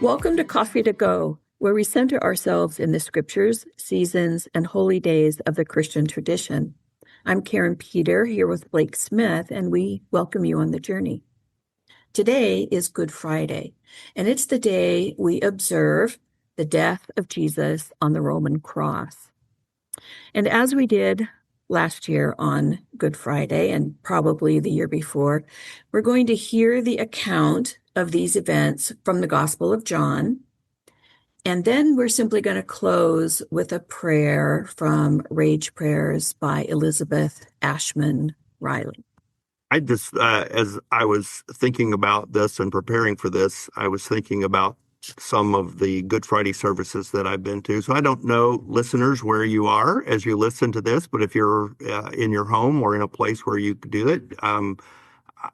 Welcome to Coffee to Go, where we center ourselves in the scriptures, seasons, and holy days of the Christian tradition. I'm Karin Peter here with Blake Smith, and we welcome you on the journey. Today is Good Friday, and it's the day we observe the death of Jesus on the Roman cross. And as we did last year on Good Friday, and probably the year before, we're going to hear the account of these events from the Gospel of John. And then we're simply going to close with a prayer from Rage Prayers by Elizabeth Ashman Riley. I just, as I was thinking about this and preparing for this, I was thinking about some of the Good Friday services that I've been to. So I don't know, listeners, where you are as you listen to this, but if you're in your home or in a place where you could do it,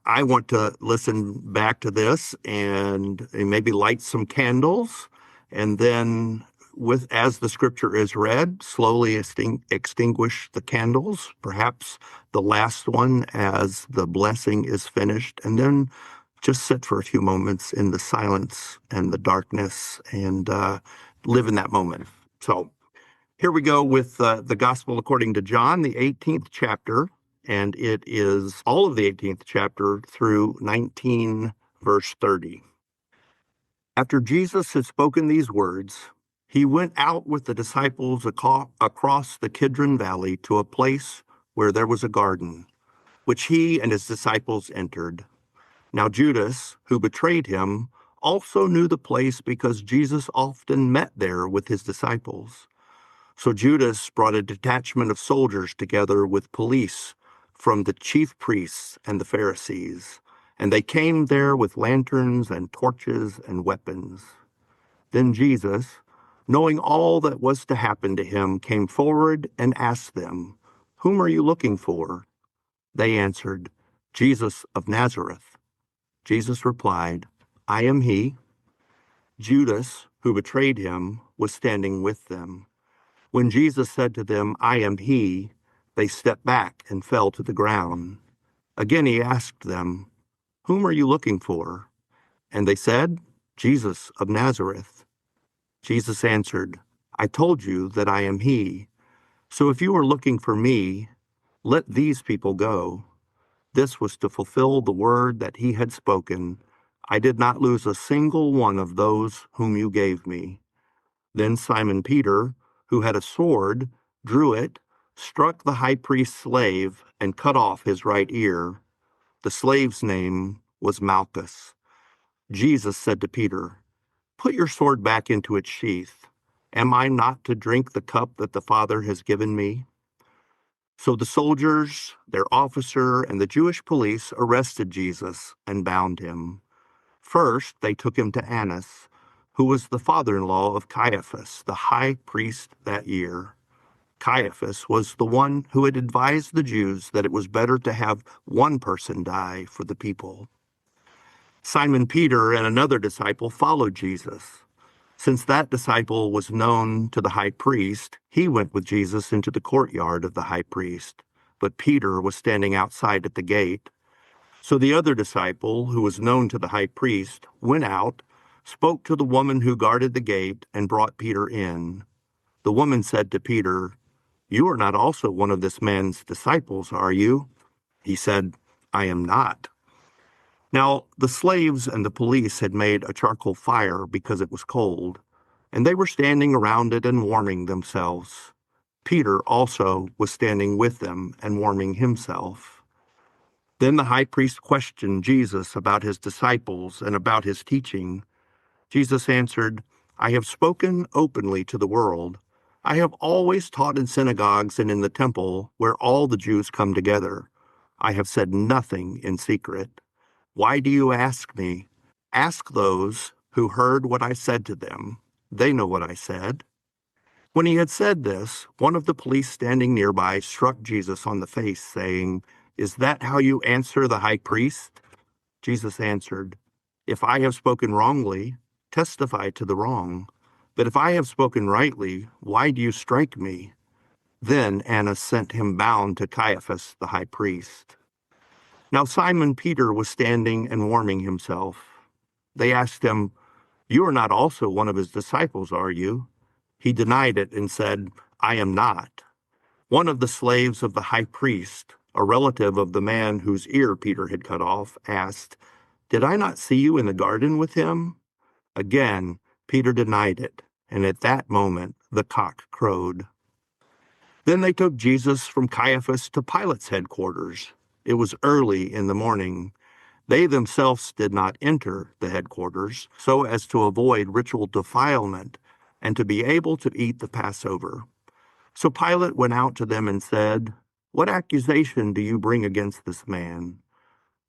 I want to listen back to this and maybe light some candles, and then as the scripture is read, slowly extinguish the candles, perhaps the last one as the blessing is finished, and then just sit for a few moments in the silence and the darkness and live in that moment. So here we go with the Gospel according to John, the 18th chapter, and it is all of the 18th chapter through 19, verse 30. After Jesus had spoken these words, he went out with the disciples across the Kidron Valley to a place where there was a garden, which he and his disciples entered. Now Judas, who betrayed him, also knew the place because Jesus often met there with his disciples. So Judas brought a detachment of soldiers together with police from the chief priests and the Pharisees, and they came there with lanterns and torches and weapons. Then Jesus, knowing all that was to happen to him, came forward and asked them, "Whom are you looking for?" They answered, "Jesus of Nazareth." Jesus replied, "I am he." Judas, who betrayed him, was standing with them. When Jesus said to them, "I am he," they stepped back and fell to the ground. Again he asked them, "Whom are you looking for?" And they said, "Jesus of Nazareth." Jesus answered, "I told you that I am he. So if you are looking for me, let these people go." This was to fulfill the word that he had spoken, "I did not lose a single one of those whom you gave me." Then Simon Peter, who had a sword, drew it, struck the high priest's slave, and cut off his right ear. The slave's name was Malchus. Jesus said to Peter, "Put your sword back into its sheath. Am I not to drink the cup that the Father has given me?" So the soldiers, their officer, and the Jewish police arrested Jesus and bound him. First, they took him to Annas, who was the father-in-law of Caiaphas, the high priest that year. Caiaphas was the one who had advised the Jews that it was better to have one person die for the people. Simon Peter and another disciple followed Jesus. Since that disciple was known to the high priest, he went with Jesus into the courtyard of the high priest, but Peter was standing outside at the gate. So the other disciple, who was known to the high priest, went out, spoke to the woman who guarded the gate, and brought Peter in. The woman said to Peter, "You are not also one of this man's disciples, are you?" He said, "I am not." Now, the slaves and the police had made a charcoal fire because it was cold, and they were standing around it and warming themselves. Peter also was standing with them and warming himself. Then the high priest questioned Jesus about his disciples and about his teaching. Jesus answered, "I have spoken openly to the world. I have always taught in synagogues and in the temple where all the Jews come together. I have said nothing in secret. Why do you ask me? Ask those who heard what I said to them. They know what I said." When he had said this, one of the police standing nearby struck Jesus on the face, saying, "Is that how you answer the high priest?" Jesus answered, "If I have spoken wrongly, testify to the wrong. But if I have spoken rightly, why do you strike me?" Then Annas sent him bound to Caiaphas the high priest. Now Simon Peter was standing and warming himself. They asked him, You are not also one of his disciples, are you? He denied it and said, I am not. One of the slaves of the high priest, a relative of the man whose ear Peter had cut off, asked, Did I not see you in the garden with him? Again, Peter denied it, and at that moment the cock crowed. Then they took Jesus from Caiaphas to Pilate's headquarters. It was early in the morning. They themselves did not enter the headquarters so as to avoid ritual defilement and to be able to eat the Passover. So Pilate went out to them and said, What accusation do you bring against this man?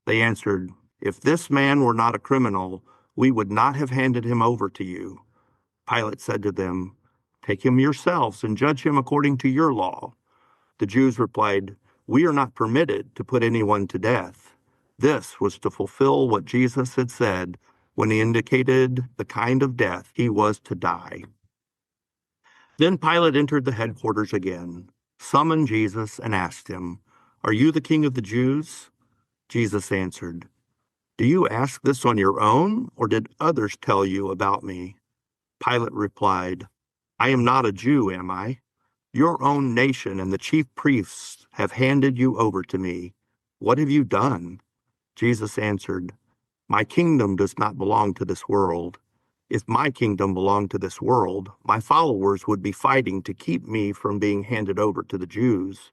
They answered, If this man were not a criminal, we would not have handed him over to you. Pilate said to them, Take him yourselves and judge him according to your law. The Jews replied, We are not permitted to put anyone to death. This was to fulfill what Jesus had said when he indicated the kind of death he was to die. Then Pilate entered the headquarters again, summoned Jesus, and asked him, Are you the king of the Jews? Jesus answered, Do you ask this on your own, or did others tell you about me? Pilate replied, I am not a Jew, am I? Your own nation and the chief priests have handed you over to me. What have you done? Jesus answered, My kingdom does not belong to this world. If my kingdom belonged to this world, my followers would be fighting to keep me from being handed over to the Jews.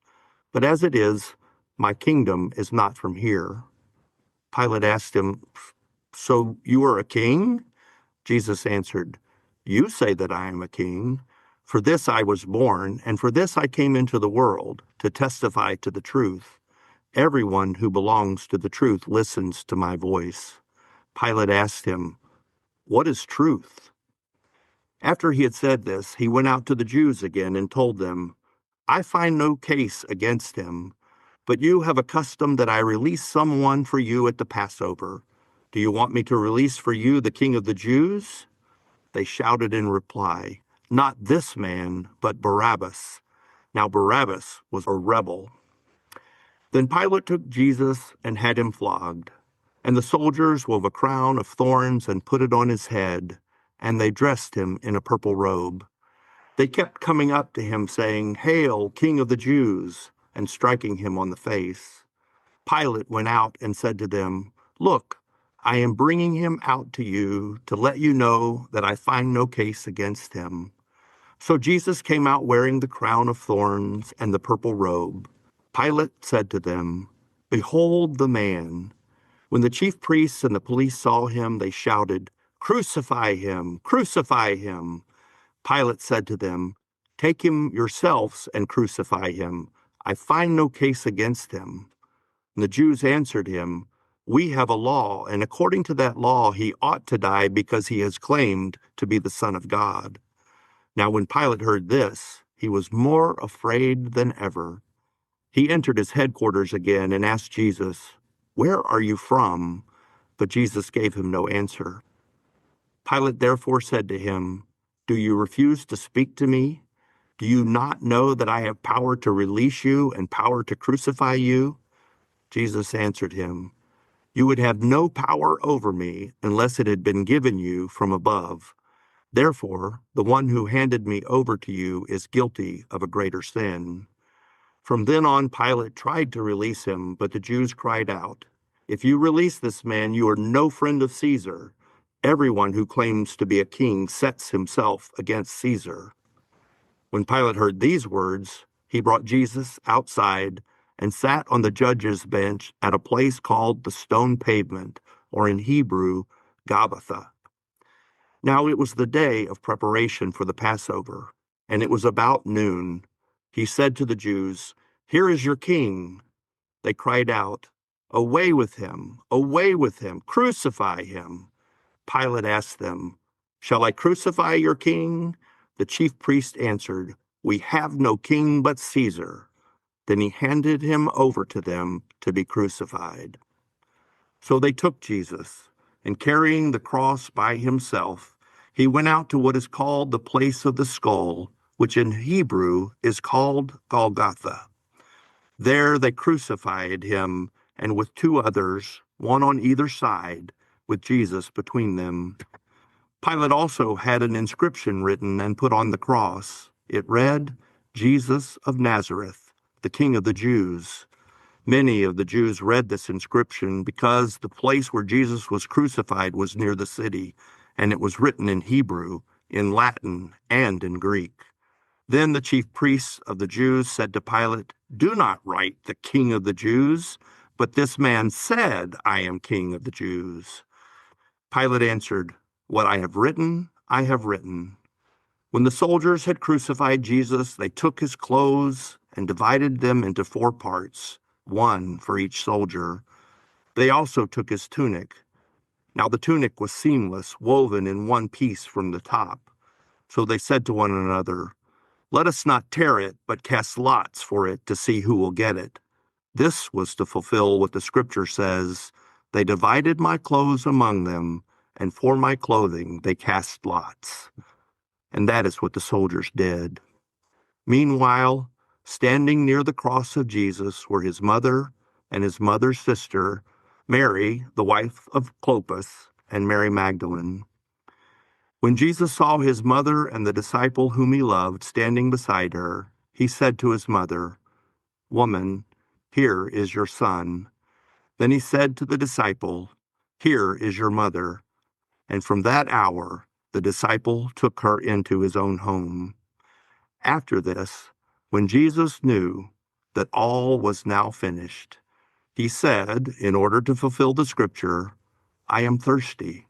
But as it is, my kingdom is not from here. Pilate asked him, So you are a king? Jesus answered, You say that I am a king. For this I was born, and for this I came into the world, to testify to the truth. Everyone who belongs to the truth listens to my voice. Pilate asked him, What is truth? After he had said this, he went out to the Jews again and told them, I find no case against him, but you have a custom that I release someone for you at the Passover. Do you want me to release for you the king of the Jews? They shouted in reply, Not this man, but Barabbas. Now Barabbas was a rebel. Then Pilate took Jesus and had him flogged. And the soldiers wove a crown of thorns and put it on his head, and they dressed him in a purple robe. They kept coming up to him, saying, Hail, King of the Jews, and striking him on the face. Pilate went out and said to them, Look, I am bringing him out to you to let you know that I find no case against him. So Jesus came out wearing the crown of thorns and the purple robe. Pilate said to them, Behold the man. When the chief priests and the police saw him, they shouted, Crucify him! Crucify him! Pilate said to them, Take him yourselves and crucify him. I find no case against him. And the Jews answered him, We have a law, and according to that law he ought to die because he has claimed to be the Son of God. Now when Pilate heard this, he was more afraid than ever. He entered his headquarters again and asked Jesus, Where are you from? But Jesus gave him no answer. Pilate therefore said to him, Do you refuse to speak to me? Do you not know that I have power to release you and power to crucify you? Jesus answered him, You would have no power over me unless it had been given you from above. Therefore, the one who handed me over to you is guilty of a greater sin. From then on, Pilate tried to release him, but the Jews cried out, If you release this man, you are no friend of Caesar. Everyone who claims to be a king sets himself against Caesar. When Pilate heard these words, he brought Jesus outside and sat on the judge's bench at a place called the Stone Pavement, or in Hebrew, Gabbatha. Now it was the day of preparation for the Passover, and it was about noon. He said to the Jews, Here is your king. They cried out, Away with him! Away with him! Crucify him! Pilate asked them, Shall I crucify your king? The chief priest answered, We have no king but Caesar. Then he handed him over to them to be crucified. So they took Jesus, and carrying the cross by himself, he went out to what is called the place of the skull, which in Hebrew is called Golgotha. There they crucified him, and with two others, one on either side, with Jesus between them. Pilate also had an inscription written and put on the cross. It read, "Jesus of Nazareth, the King of the Jews." Many of the Jews read this inscription because the place where Jesus was crucified was near the city, and it was written in Hebrew, in Latin, and in Greek. Then the chief priests of the Jews said to Pilate, "Do not write the King of the Jews, but this man said, 'I am King of the Jews.'" Pilate answered, "What I have written, I have written." When the soldiers had crucified Jesus, they took his clothes and divided them into 4 parts, one for each soldier. They also took his tunic. Now the tunic was seamless, woven in one piece from the top. So they said to one another, "Let us not tear it, but cast lots for it to see who will get it." This was to fulfill what the scripture says, "They divided my clothes among them, and for my clothing they cast lots." And that is what the soldiers did. Meanwhile, standing near the cross of Jesus were his mother and his mother's sister, Mary, the wife of Clopas, and Mary Magdalene. When Jesus saw his mother and the disciple whom he loved standing beside her, he said to his mother, "Woman, here is your son." Then he said to the disciple, "Here is your mother." And from that hour, the disciple took her into his own home. After this, when Jesus knew that all was now finished, he said, in order to fulfill the scripture, "I am thirsty."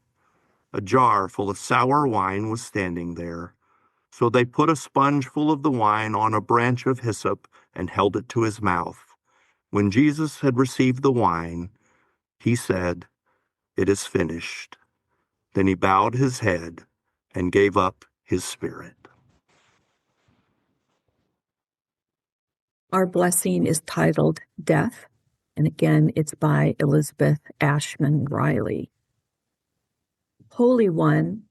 A jar full of sour wine was standing there. So they put a sponge full of the wine on a branch of hyssop and held it to his mouth. When Jesus had received the wine, he said, "It is finished." Then he bowed his head and gave up his spirit. Our blessing is titled Death, and again, it's by Elizabeth Ashman Riley. Holy One,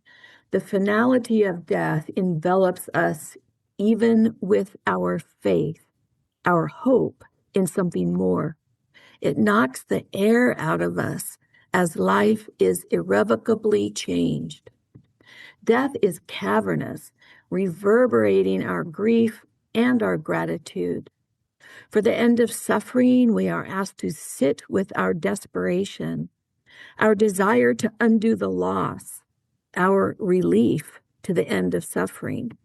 the finality of death envelops us even with our faith, our hope in something more. It knocks the air out of us as life is irrevocably changed. Death is cavernous, reverberating our grief and our gratitude. For the end of suffering, we are asked to sit with our desperation, our desire to undo the loss, our relief to the end of suffering,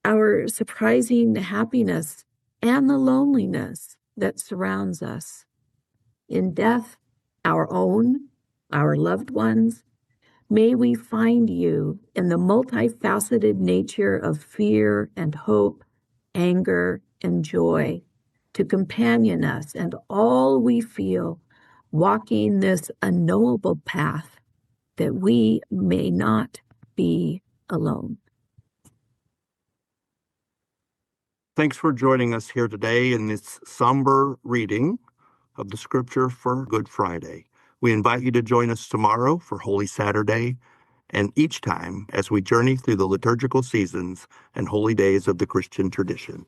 our surprising happiness and the loneliness that surrounds us. In death, our own, our loved ones, may we find you in the multifaceted nature of fear and hope, anger and joy, to companion us and all we feel, walking this unknowable path that we may not be alone. Thanks for joining us here today in this somber reading of the scripture for Good Friday. We invite you to join us tomorrow for Holy Saturday and each time as we journey through the liturgical seasons and holy days of the Christian tradition.